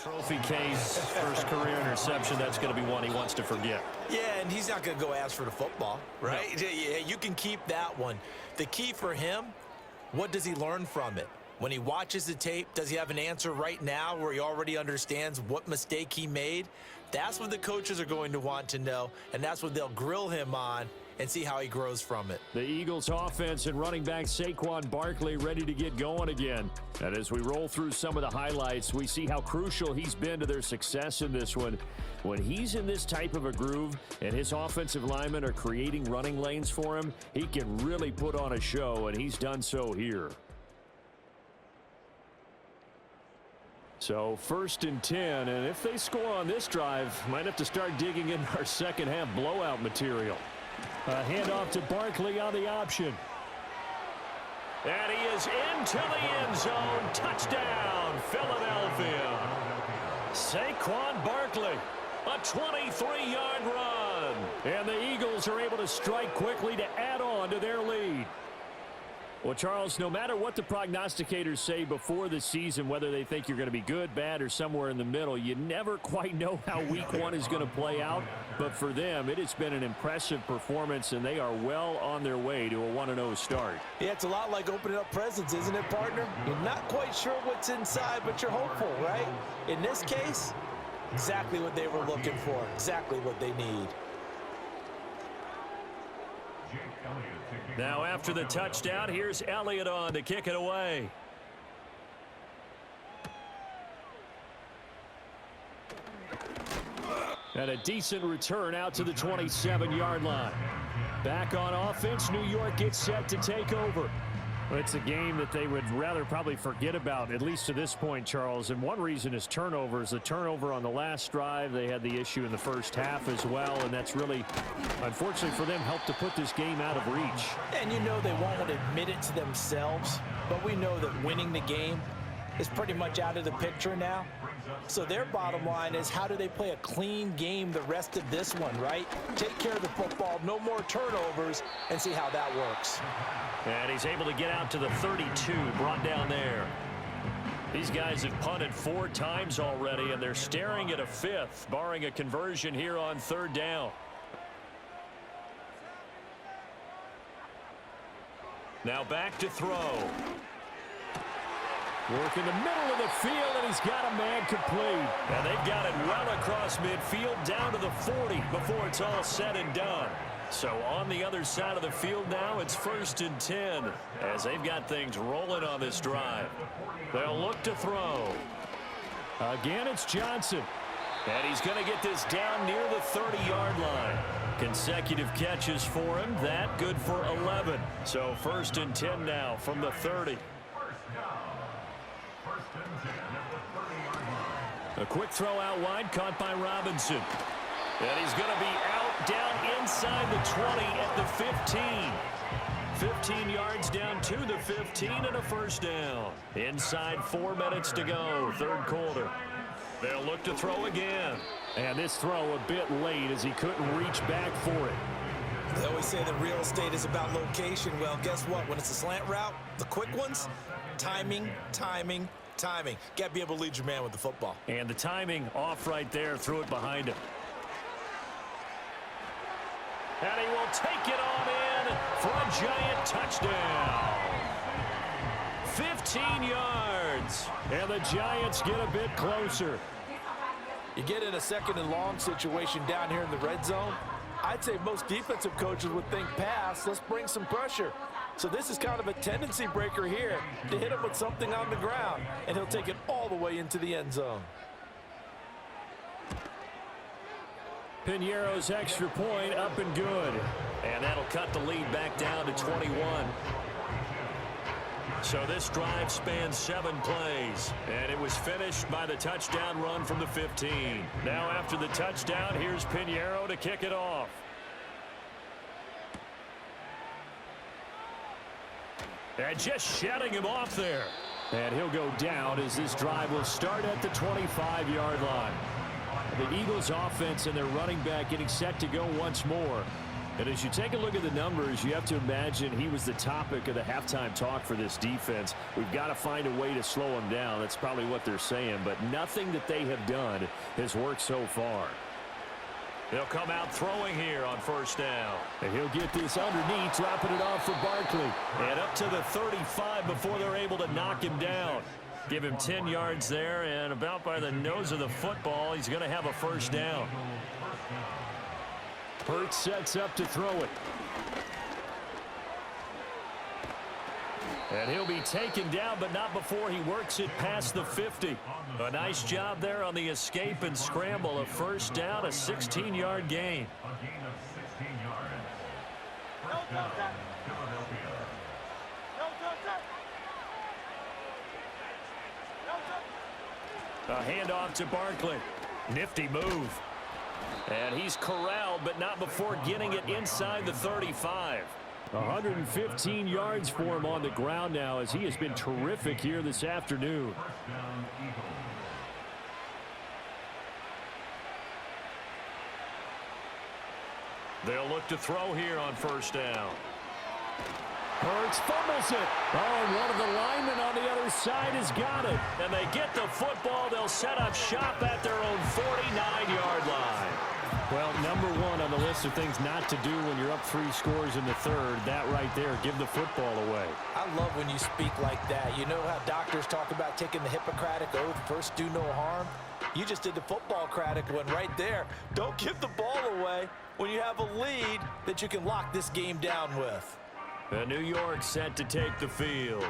Trophy case, first career interception, that's going to be one he wants to forget. Yeah, and he's not going to go ask for the football, right? No. Yeah, you can keep that one. The key for him, what does he learn from it? When he watches the tape, does he have an answer right now where he already understands what mistake he made? That's what the coaches are going to want to know, and that's what they'll grill him on and see how he grows from it. The Eagles offense and running back Saquon Barkley ready to get going again. And as we roll through some of the highlights, we see how crucial he's been to their success in this one. When he's in this type of a groove and his offensive linemen are creating running lanes for him, he can really put on a show, and he's done so here. So 1st and 10, and if they score on this drive, might have to start digging in our second half blowout material. A handoff to Barkley on the option. And he is into the end zone. Touchdown, Philadelphia. Saquon Barkley, a 23-yard run. And the Eagles are able to strike quickly to add on to their lead. Well, Charles, no matter what the prognosticators say before the season, whether they think you're going to be good, bad, or somewhere in the middle, you never quite know how week one is going to play out. But for them, it has been an impressive performance, and they are well on their way to a 1-0 start. Yeah, it's a lot like opening up presents, isn't it, partner? You're not quite sure what's inside, but you're hopeful, right? In this case, exactly what they were looking for, exactly what they need. Now after the touchdown, here's Elliott on to kick it away. And a decent return out to the 27-yard line. Back on offense, New York gets set to take over. Well, it's a game that they would rather probably forget about, at least to this point, Charles. And one reason is turnovers. The turnover on the last drive, they had the issue in the first half as well, and that's really, unfortunately for them, helped to put this game out of reach. And you know they won't admit it to themselves, but we know that winning the game is pretty much out of the picture now. So their bottom line is, how do they play a clean game the rest of this one, right? Take care of the football, no more turnovers, and see how that works. And he's able to get out to the 32, brought down there. These guys have punted 4 times already, and they're staring at a 5th, barring a conversion here on 3rd down. Now back to throw. Work in the middle of the field, and he's got a man complete. And they've got it well across midfield, down to the 40 before it's all said and done. So on the other side of the field now, it's 1st and 10 as they've got things rolling on this drive. They'll look to throw. Again, it's Johnson. And he's going to get this down near the 30-yard line. Consecutive catches for him. That good for 11. So 1st and 10 now from the 30. A quick throw out wide, caught by Robinson. And he's going to be out down inside the 20 at the 15. 15 yards down to the 15 and a 1st down. Inside 4 minutes to go, 3rd quarter. They'll look to throw again. And this throw a bit late as he couldn't reach back for it. They always say that real estate is about location. Well, guess what? When it's a slant route, the quick ones, timing, timing, timing. Got to be able to lead your man with the football. And the timing off right there, threw it behind him. And he will take it on in for a giant touchdown. 15 yards. And the Giants get a bit closer. You get in a 2nd and long situation down here in the red zone, I'd say most defensive coaches would think pass, let's bring some pressure. So this is kind of a tendency breaker here to hit him with something on the ground, and he'll take it all the way into the end zone. Piñeiro's extra point up and good. And that'll cut the lead back down to 21. So this drive spans 7 plays, and it was finished by the touchdown run from the 15. Now after the touchdown, here's Piñeiro to kick it off. And just shutting him off there. And he'll go down as this drive will start at the 25-yard line. The Eagles offense and their running back getting set to go once more. And as you take a look at the numbers, you have to imagine he was the topic of the halftime talk for this defense. We've got to find a way to slow him down. That's probably what they're saying, but nothing that they have done has worked so far. He'll come out throwing here on first down. And he'll get this underneath, dropping it off for Barkley. And up to the 35 before they're able to knock him down. Give him 10 yards there, and about by the nose of the football, he's going to have a first down. Hurts sets up to throw it. And he'll be taken down, but not before he works it past the 50. A nice job there on the escape and scramble. A first down, a 16-yard gain. A handoff to Barkley. Nifty move. And he's corralled, but not before getting it inside the 35. 115 yards for him on the ground now, as he has been terrific here this afternoon. They'll look to throw here on first down. Hurts fumbles it. Oh, and one of the linemen on the other side has got it. And they get the football. They'll set up shop at their own 49-yard line. Well, number one on the list of things not to do when you're up 3 scores in the third, that right there, give the football away. I love when you speak like that. You know how doctors talk about taking the Hippocratic Oath, first do no harm? You just did the football-cratic one right there. Don't give the ball away when you have a lead that you can lock this game down with. New York set to take the field.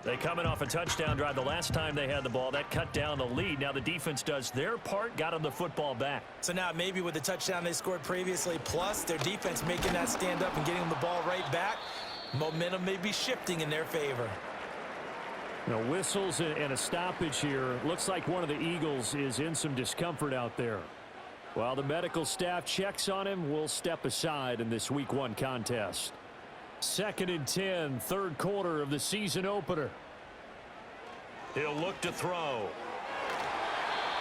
They coming off a touchdown drive the last time they had the ball. That cut down the lead. Now the defense does their part, got them the football back. So now maybe with the touchdown they scored previously, plus their defense making that stand up and getting them the ball right back, momentum may be shifting in their favor. Now whistles and a stoppage here. Looks like one of the Eagles is in some discomfort out there. While the medical staff checks on him, we'll step aside in this Week 1 contest. 2nd and 10, third quarter of the season opener. He'll look to throw.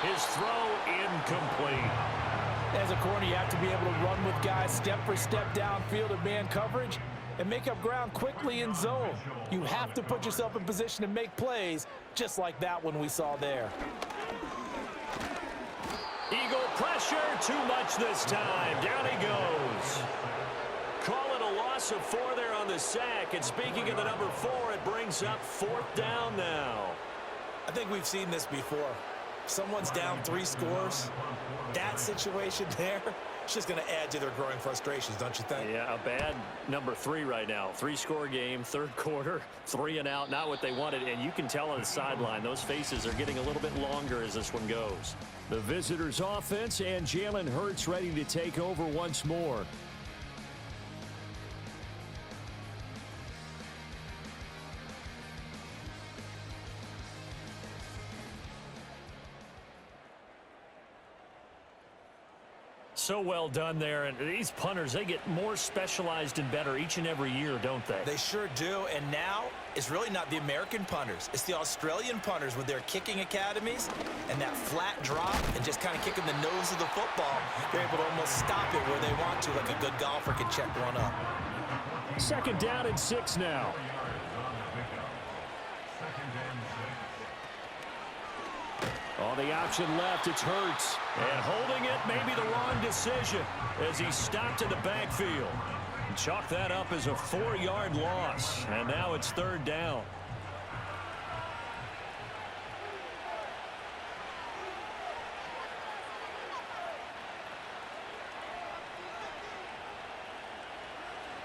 His throw incomplete. As a corner, you have to be able to run with guys step for step downfield in man coverage and make up ground quickly in zone. You have to put yourself in position to make plays, just like that one we saw there. Eagle pressure, too much this time. Down he goes. Call it a loss of 4 there on the sack. And speaking of the number 4, it brings up 4th down now. I think we've seen this before. Someone's down 3 scores. That situation there, it's just going to add to their growing frustrations, don't you think? Yeah, a bad number 3 right now. 3-score game, third quarter, 3 and out, not what they wanted. And you can tell on the sideline, those faces are getting a little bit longer as this one goes. The visitors' offense and Jalen Hurts ready to take over once more. So well done there, and these punters, they get more specialized and better each and every year, don't they? They sure do, and now it's really not the American punters. It's the Australian punters with their kicking academies and that flat drop and just kind of kicking the nose of the football. They're able to almost stop it where they want to, like a good golfer can check one up. 2nd down and 6 now. On the option left, it's Hurts. And holding it may be the wrong decision as he stopped in the backfield. Chalk that up as a 4-yard loss. And now it's 3rd down.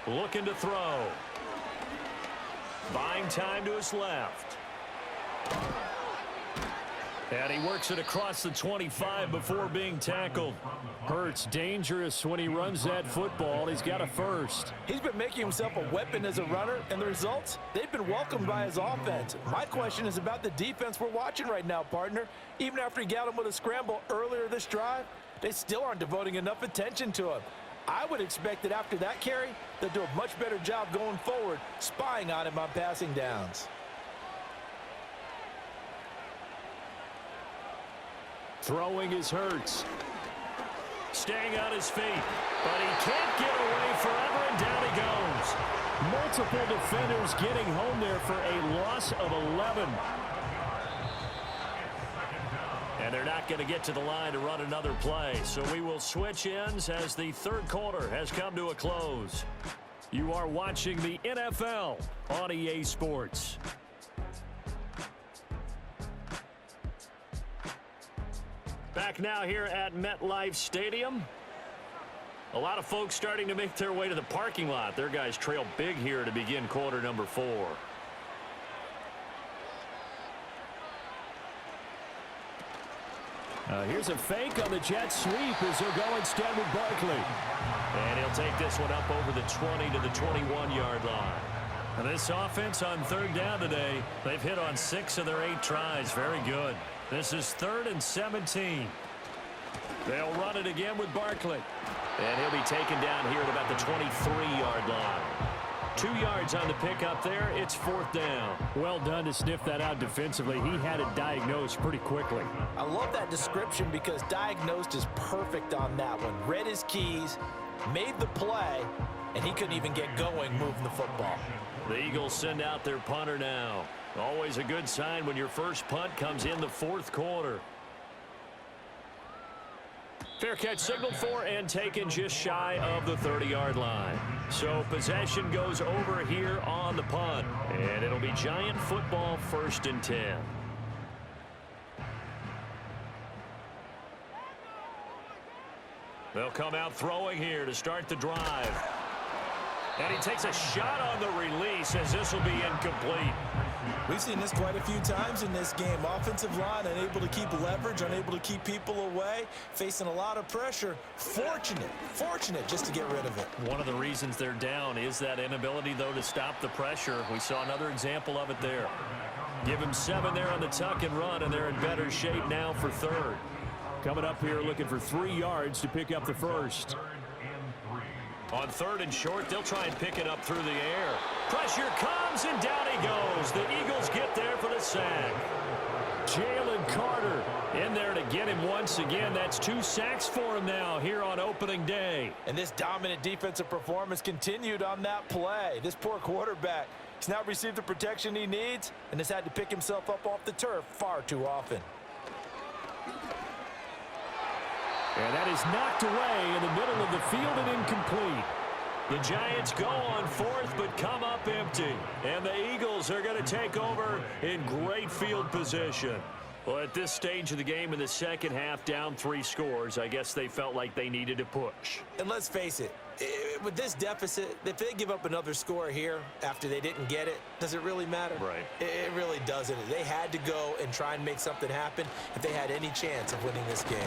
Looking to throw. Buying time to his left. And he works it across the 25 before being tackled. Hurts dangerous when he runs that football. He's got a first. He's been making himself a weapon as a runner, and the results, they've been welcomed by his offense. My question is about the defense we're watching right now, partner. Even after he got him with a scramble earlier this drive, they still aren't devoting enough attention to him. I would expect that after that carry, they'll do a much better job going forward, spying on him on passing downs. Throwing is Hurts. Staying on his feet, but he can't get away forever, and down he goes. Multiple defenders getting home there for a loss of 11. And they're not going to get to the line to run another play. So we will switch ends as the third quarter has come to a close. You are watching the NFL on EA Sports. Back now here at MetLife Stadium. A lot of folks starting to make their way to the parking lot. Their guys trail big here to begin quarter number 4. Here's a fake on the jet sweep as they'll go instead with Barkley. And he'll take this one up over the 20 to the 21-yard line. And this offense on third down today, they've hit on 6 of their 8 tries. Very good. This is 3rd and 17. They'll run it again with Barkley. And he'll be taken down here at about the 23-yard line. 2 yards on the pickup there. It's 4th down. Well done to sniff that out defensively. He had it diagnosed pretty quickly. I love that description because diagnosed is perfect on that one. Read his keys, made the play, and he couldn't even get going moving the football. The Eagles send out their punter now. Always a good sign when your first punt comes in the 4th quarter. Fair catch signaled for and taken just shy of the 30-yard line. So possession goes over here on the punt. And it'll be Giant football, 1st and 10. They'll come out throwing here to start the drive. And he takes a shot on the release as this will be incomplete. We've seen this quite a few times in this game. Offensive line unable to keep leverage, unable to keep people away, facing a lot of pressure. Fortunate just to get rid of it. One of the reasons they're down is that inability, though, to stop the pressure. We saw another example of it there. Give him 7 there on the tuck and run, and they're in better shape now for 3rd. Coming up here looking for 3 yards to pick up the first. On 3rd and short, they'll try and pick it up through the air. Pressure comes, and down he goes. The Eagles get there for the sack. Jalen Carter in there to get him once again. That's 2 sacks for him now here on opening day. And this dominant defensive performance continued on that play. This poor quarterback, he's not received the protection he needs and has had to pick himself up off the turf far too often. And that is knocked away in the middle of the field and incomplete. The Giants go on 4th but come up empty. And the Eagles are going to take over in great field position. Well, at this stage of the game in the second half, down 3 scores, I guess they felt like they needed to push. And let's face it, with this deficit, if they give up another score here after they didn't get it, does it really matter? Right. It really doesn't. They had to go and try and make something happen if they had any chance of winning this game.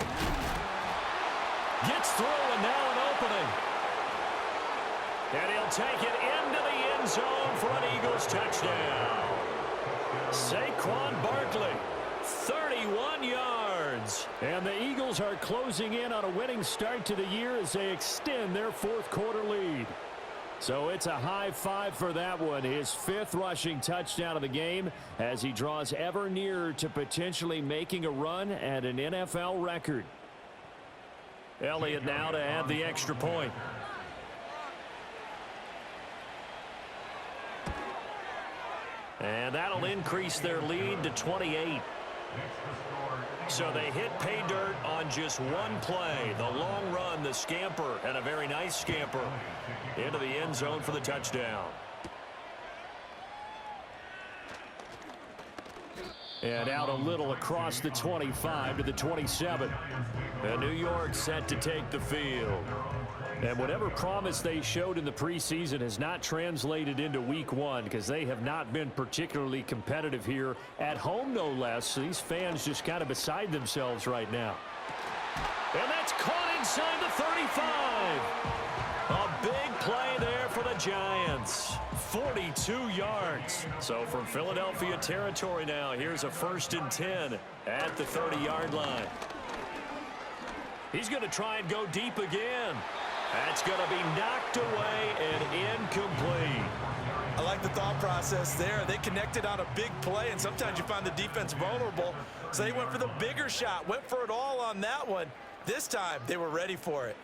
Gets through, and now an opening. And he'll take it into the end zone for an Eagles touchdown. Saquon Barkley, 31 yards. And the Eagles are closing in on a winning start to the year as they extend their 4th quarter lead. So it's a high 5 for that one. His 5th rushing touchdown of the game as he draws ever nearer to potentially making a run at an NFL record. Elliott now to add the extra point. And that'll increase their lead to 28. So they hit pay dirt on just one play. The long run, the scamper, and a very nice scamper into the end zone for the touchdown. And out a little across the 25 to the 27. And New York set to take the field. And whatever promise they showed in the preseason has not translated into week 1 because they have not been particularly competitive here at home, no less. So these fans just kind of beside themselves right now. And that's caught inside the 35. A big play there for the Giants. 42 yards. So from Philadelphia territory now, here's a 1st and 10 at the 30-yard line. He's going to try and go deep again. That's going to be knocked away and incomplete. I like the thought process there. They connected on a big play, and sometimes you find the defense vulnerable. So they went for the bigger shot, went for it all on that one. This time, they were ready for it.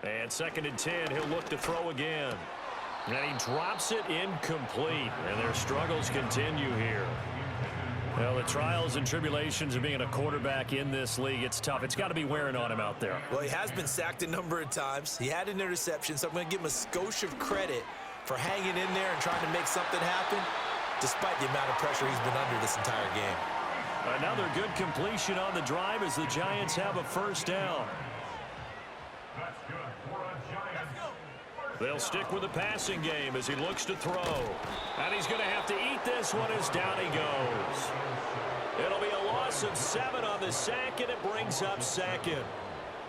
And 2nd and 10, he'll look to throw again. And he drops it incomplete. And their struggles continue here. Well, the trials and tribulations of being a quarterback in this league, it's tough. It's got to be wearing on him out there. Well, he has been sacked a number of times. He had an interception, so I'm going to give him a skosh of credit for hanging in there and trying to make something happen, despite the amount of pressure he's been under this entire game. Another good completion on the drive as the Giants have a first down. They'll stick with the passing game as he looks to throw. And he's going to have to eat this one as down he goes. It'll be a loss of 7 on the sack, and it brings up 2nd.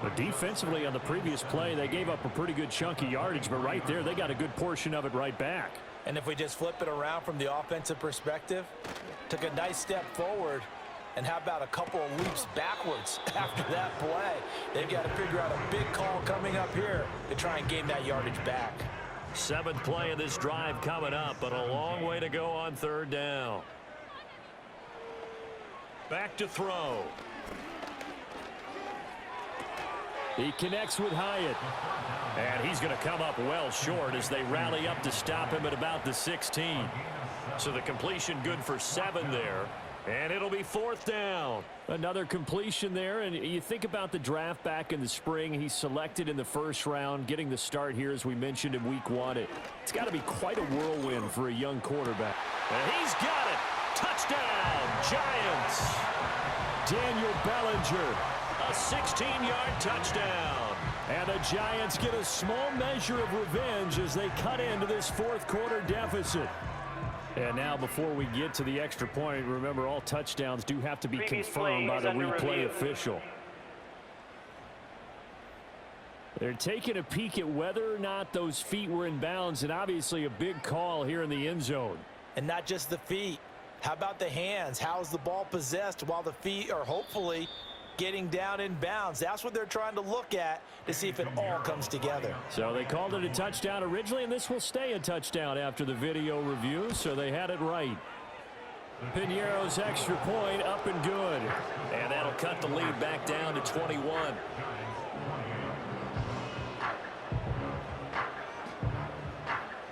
But defensively on the previous play, they gave up a pretty good chunk of yardage, but right there, they got a good portion of it right back. And if we just flip it around from the offensive perspective, took a nice step forward, and how about a couple of leaps backwards after that play? They've got to figure out a big call coming up here to try and gain that yardage back. 7th play of this drive coming up, but a long way to go on 3rd down. Back to throw. He connects with Hyatt. And he's going to come up well short as they rally up to stop him at about the 16. So the completion good for 7 there. And it'll be 4th down. Another completion there, and you think about the draft back in the spring. He's selected in the 1st round, getting the start here, as we mentioned, in week 1. It's got to be quite a whirlwind for a young quarterback. And he's got it. Touchdown, Giants. Daniel Bellinger, a 16-yard touchdown. And the Giants get a small measure of revenge as they cut into this 4th quarter deficit. And now, before we get to the extra point, remember, all touchdowns do have to be confirmed by the replay official. They're taking a peek at whether or not those feet were in bounds, and obviously a big call here in the end zone. And not just the feet. How about the hands? How's the ball possessed while the feet are hopefully getting down in bounds? That's what they're trying to look at to see if it all comes together. So they called it a touchdown originally, and this will stay a touchdown after the video review, so they had it right. Piñeiro's extra point up and good. And that'll cut the lead back down to 21.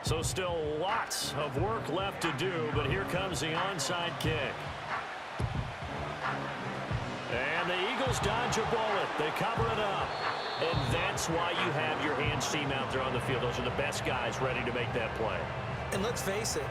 So still lots of work left to do, but here comes the onside kick. And the Eagles dodge a bullet. They cover it up. And that's why you have your hands team out there on the field. Those are the best guys ready to make that play. And let's face it,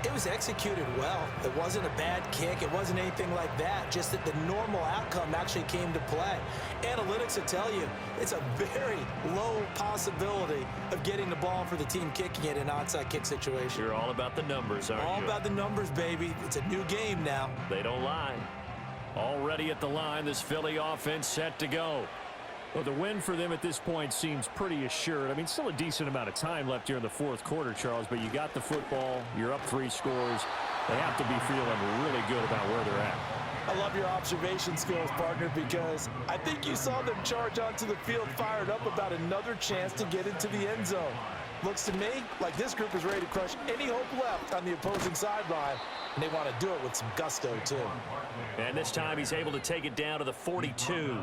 it was executed well. It wasn't a bad kick. It wasn't anything like that. Just that the normal outcome actually came to play. Analytics will tell you it's a very low possibility of getting the ball for the team kicking it in an onside kick situation. You're all about the numbers, aren't you? All about the numbers, baby. It's a new game now. They don't lie. Already at the line, this Philly offense set to go. Well, the win for them at this point seems pretty assured. I mean, still a decent amount of time left here in the 4th quarter, Charles, but you got the football, you're up 3 scores. They have to be feeling really good about where they're at. I love your observation skills, partner, because I think you saw them charge onto the field fired up about another chance to get into the end zone. Looks to me like this group is ready to crush any hope left on the opposing sideline, and they want to do it with some gusto, too. And this time he's able to take it down to the 42.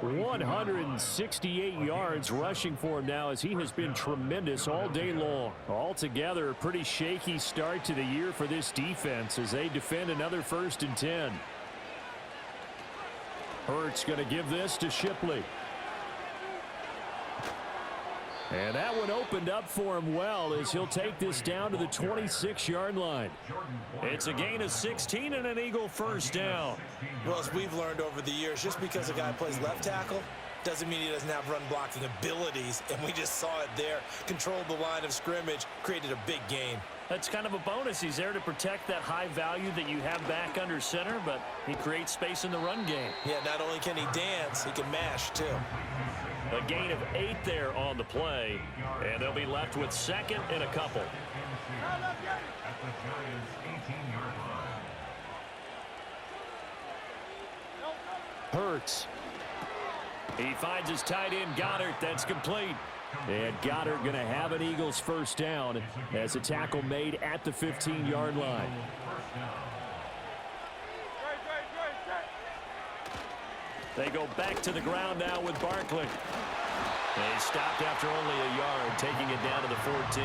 168 yards rushing for him now as he has been tremendous all day long. Altogether, a pretty shaky start to the year for this defense as they defend another 1st and 10. Hurts going to give this to Shipley. And that one opened up for him well as he'll take this down to the 26-yard line. It's a gain of 16 and an Eagle 1st down. Well, as we've learned over the years, just because a guy plays left tackle doesn't mean he doesn't have run blocking abilities, and we just saw it there. Controlled the line of scrimmage, created a big gain. That's kind of a bonus. He's there to protect that high value that you have back under center, but he creates space in the run game. Yeah, not only can he dance, he can mash, too. A gain of 8 there on the play, and they'll be left with 2nd and a couple. Hurts. He finds his tight end, Goddard. That's complete. And Goddard going to have an Eagles 1st down as a tackle made at the 15-yard line. They go back to the ground now with Barkley. They stopped after only a yard, taking it down to the 14.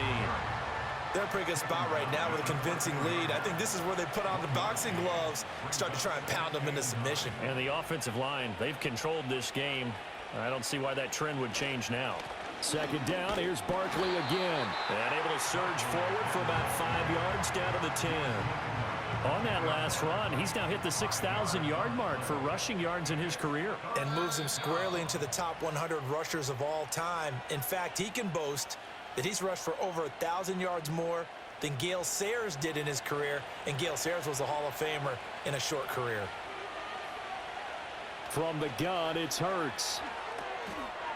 They're in a pretty good spot right now with a convincing lead. I think this is where they put on the boxing gloves, start to try and pound them into submission. And the offensive line, they've controlled this game. I don't see why that trend would change now. Second down, here's Barkley again. And able to surge forward for about 5 yards down to the 10. On that last run, he's now hit the 6,000-yard mark for rushing yards in his career. And moves him squarely into the top 100 rushers of all time. In fact, he can boast that he's rushed for over 1,000 yards more than Gale Sayers did in his career. And Gale Sayers was a Hall of Famer in a short career. From the gun, it's Hurts.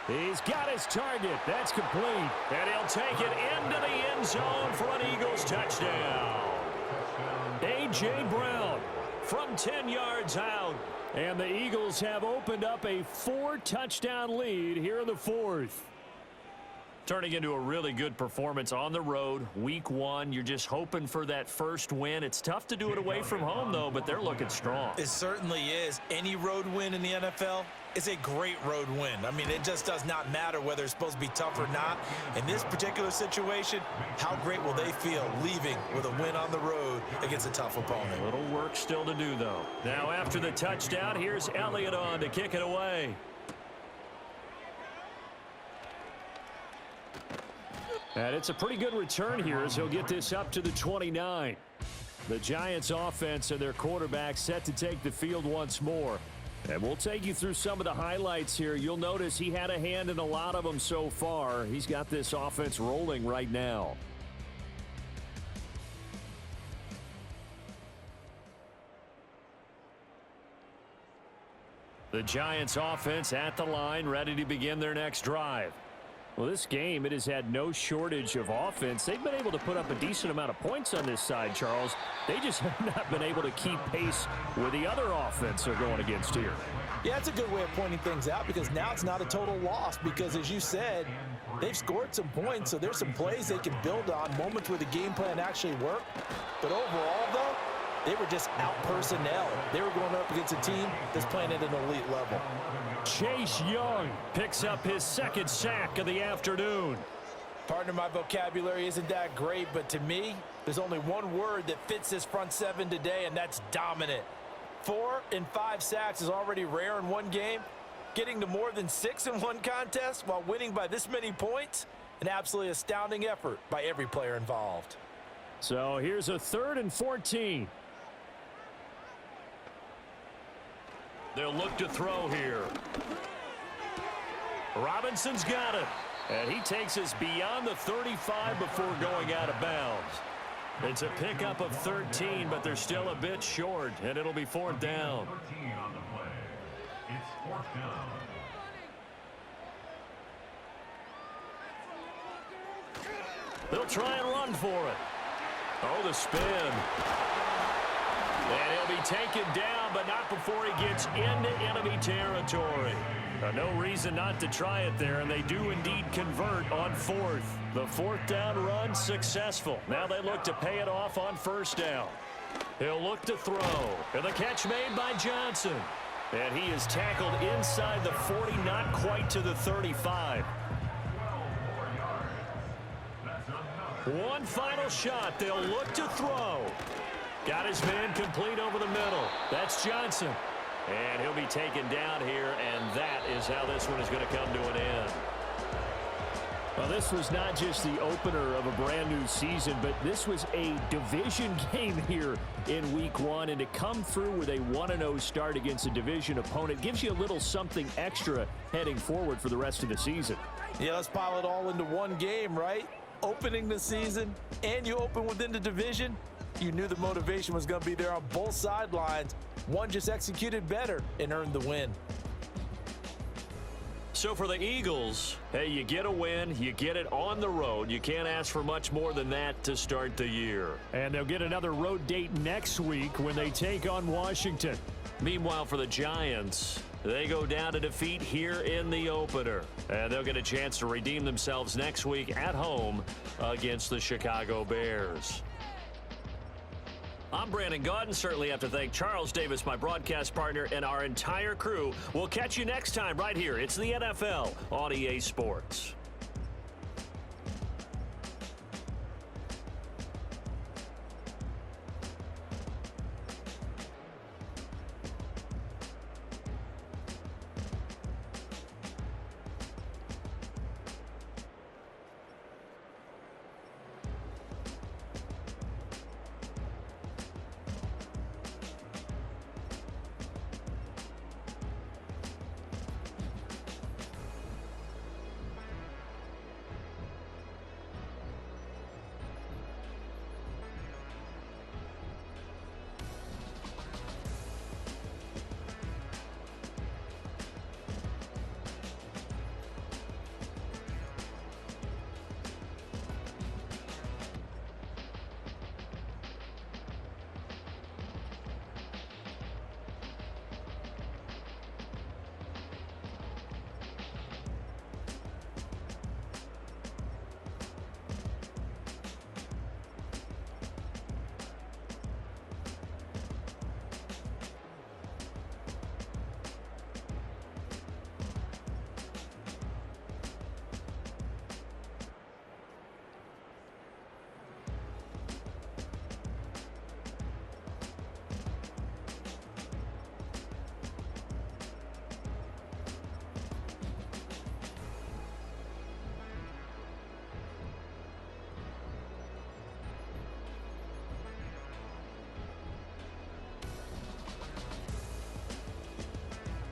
He's got his target. That's complete. And he'll take it into the end zone for an Eagles touchdown. A.J. Brown from 10 yards out. And the Eagles have opened up a 4-touchdown lead here in the fourth. Turning into a really good performance on the road. Week 1, you're just hoping for that first win. It's tough to do it away from home, though, but they're looking strong. It certainly is. Any road win in the NFL is a great road win. I mean, it just does not matter whether it's supposed to be tough or not. In this particular situation, how great will they feel leaving with a win on the road against a tough opponent? A little work still to do, though. Now, after the touchdown, here's Elliott on to kick it away. And it's a pretty good return here as he'll get this up to the 29. The Giants offense and their quarterback set to take the field once more. And we'll take you through some of the highlights here. You'll notice he had a hand in a lot of them so far. He's got this offense rolling right now. The Giants offense at the line, ready to begin their next drive. Well, this game, it has had no shortage of offense. They've been able to put up a decent amount of points on this side, Charles. They just have not been able to keep pace with the other offense they're going against here. Yeah, that's a good way of pointing things out because now it's not a total loss because, as you said, they've scored some points, so there's some plays they can build on, moments where the game plan actually worked. But overall, though, they were just out-personnel. They were going up against a team that's playing at an elite level. Chase Young picks up his second sack of the afternoon. Partner, my vocabulary isn't that great, but to me, there's only one word that fits this front seven today, and that's dominant. 4 and 5 sacks is already rare in one game. Getting to more than 6 in one contest while winning by this many points, an absolutely astounding effort by every player involved. So here's a 3rd and 14. They'll look to throw here. Robinson's got it. And he takes us beyond the 35 before going out of bounds. It's a pickup of 13, but they're still a bit short, and it'll be 4th down. They'll try and run for it. Oh, the spin. And he'll be taken down, but not before he gets into enemy territory. No reason not to try it there, and they do indeed convert on 4th. The 4th down run successful. Now they look to pay it off on 1st down. He'll look to throw. And the catch made by Johnson. And he is tackled inside the 40, not quite to the 35. One final shot. They'll look to throw. Got his man complete over the middle. That's Johnson. And he'll be taken down here, and that is how this one is going to come to an end. Well, this was not just the opener of a brand new season, but this was a division game here in week 1. And to come through with a 1-0 start against a division opponent gives you a little something extra heading forward for the rest of the season. Yeah, let's pile it all into one game, right? Opening the season, and you open within the division. You knew the motivation was going to be there on both sidelines. One just executed better and earned the win. So for the Eagles, hey, you get a win, you get it on the road. You can't ask for much more than that to start the year. And they'll get another road date next week when they take on Washington. Meanwhile, for the Giants, they go down to defeat here in the opener. And they'll get a chance to redeem themselves next week at home against the Chicago Bears. I'm Brandon Gaudin. Certainly have to thank Charles Davis, my broadcast partner, and our entire crew. We'll catch you next time right here. It's the NFL on EA Sports.